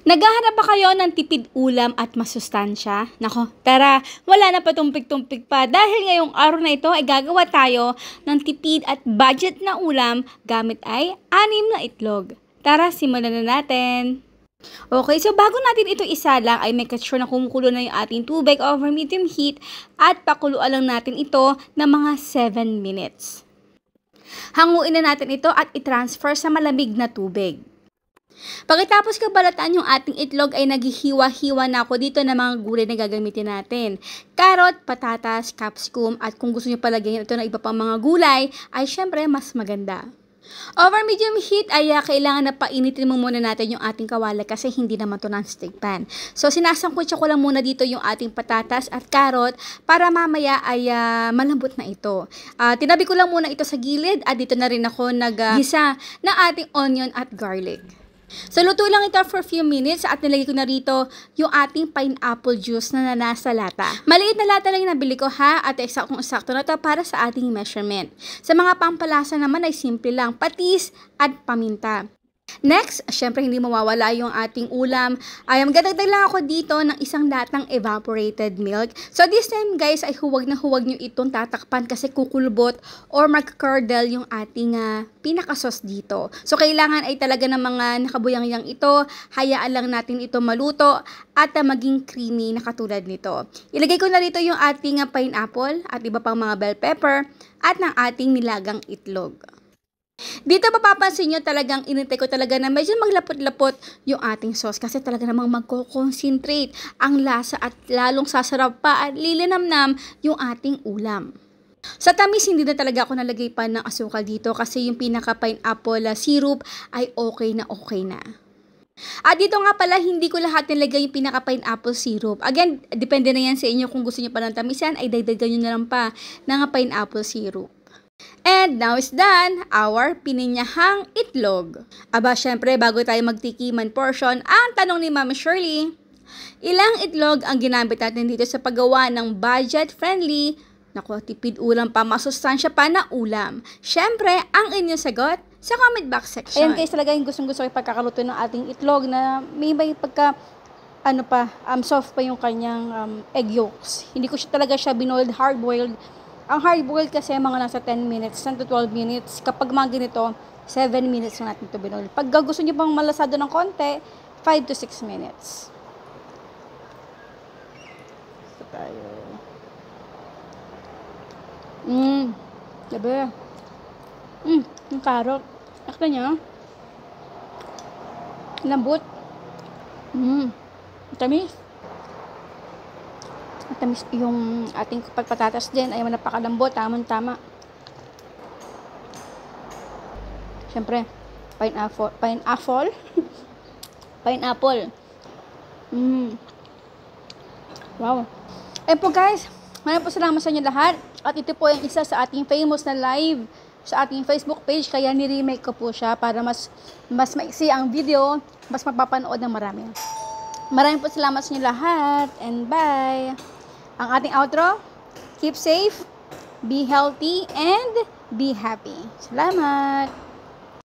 Naghahanap ba kayo ng tipid ulam at masustansya? Nako, tara, wala na patumpik-tumpik pa dahil ngayong araw na ito ay gagawa tayo ng tipid at budget na ulam gamit ay 6 na itlog. Tara, simulan na natin. Okay, so bago natin ito isalang ay make sure na kumukulo na yung ating tubig over medium heat at pakuluan lang natin ito ng mga 7 minutes. Hanguin na natin ito at i-transfer sa malamig na tubig. Pagkatapos kabalatan yung ating itlog ay naghihiwa-hiwa na ako dito ng mga gulay na gagamitin natin. Carrot, patatas, capsicum at kung gusto nyo palagyan ito ng iba pang mga gulay ay syempre mas maganda. Over medium heat ay kailangan na painitin mo muna natin yung ating kawali kasi hindi naman to non-stick pan. So sinasangkot ko lang muna dito yung ating patatas at carrot para mamaya ay malambot na ito. Tinabi ko lang muna ito sa gilid at dito na rin ako naggisa ng ating onion at garlic. So, luto lang ito for a few minutes at nilagay ko na rito yung ating pineapple juice na nasa lata. Maliit na lata lang yung nabili ko ha at sakto na ito para sa ating measurement. Sa mga pampalasa naman ay simple lang, patis at paminta. Next, syempre hindi mawawala yung ating ulam. Magdadagdag lang ako dito ng isang latang evaporated milk. So this time guys ay huwag nyo itong tatakpan kasi kukulbot or mag-curdle yung ating pinaka-sauce dito. So kailangan ay talaga ng mga nakabuyang-yang ito, hayaan lang natin ito maluto at maging creamy na katulad nito. Ilagay ko na rito yung ating pineapple at iba pang mga bell pepper at ng ating nilagang itlog. Dito mapapansin nyo talagang inintay ko talaga na medyo maglapot-lapot yung ating sauce kasi talaga namang magko-concentrate ang lasa at lalong sasarap pa at lilinamnam yung ating ulam. Sa tamis, hindi na talaga ako nalagay pa ng asukal dito kasi yung pinaka-pineapple syrup ay okay na. At dito nga pala, hindi ko lahat nilagay yung pinaka-pineapple syrup. Again, depende na yan sa inyo kung gusto nyo pa ng tamisan ay dagdagan nyo na lang pa ng pineapple syrup. And now is done, our pininyahang itlog. Aba, syempre, bago tayo magtikiman portion, ang tanong ni Ma'am Shirley, ilang itlog ang ginamit natin dito sa paggawa ng budget-friendly, tipid ulam pa, masustansya pa na ulam? Syempre, ang inyong sagot sa comment box section. Ayan guys, talaga yung gustong-gusto ko pagkakaluto ng ating itlog na may pagka soft pa yung kanyang egg yolks. Hindi ko talaga siya binoiled, hard-boiled. Ang hard-boiled kasi mga nasa 10 minutes, 10 to 12 minutes. Kapag mga ganito, 7 minutes na natin ito binoiled. Pag gusto nyo pang malasado ng konti, 5 to 6 minutes. Ito tayo. Labi. Yung carrot. Akla niya. Lambot. Tamis. Tamis yung ating patatas din ay napakalambot, tamang-tama. Siyempre, pineapple. Wow. Ayun po guys, maraming po salamat sa inyo lahat. At ito po yung isa sa ating famous na live sa ating Facebook page, kaya ni-remake ko po siya para mas maiksi ang video, mas mapapanood ng marami. Maraming po salamat sa inyo lahat and bye! Ang ating outro, keep safe, be healthy, and be happy. Salamat!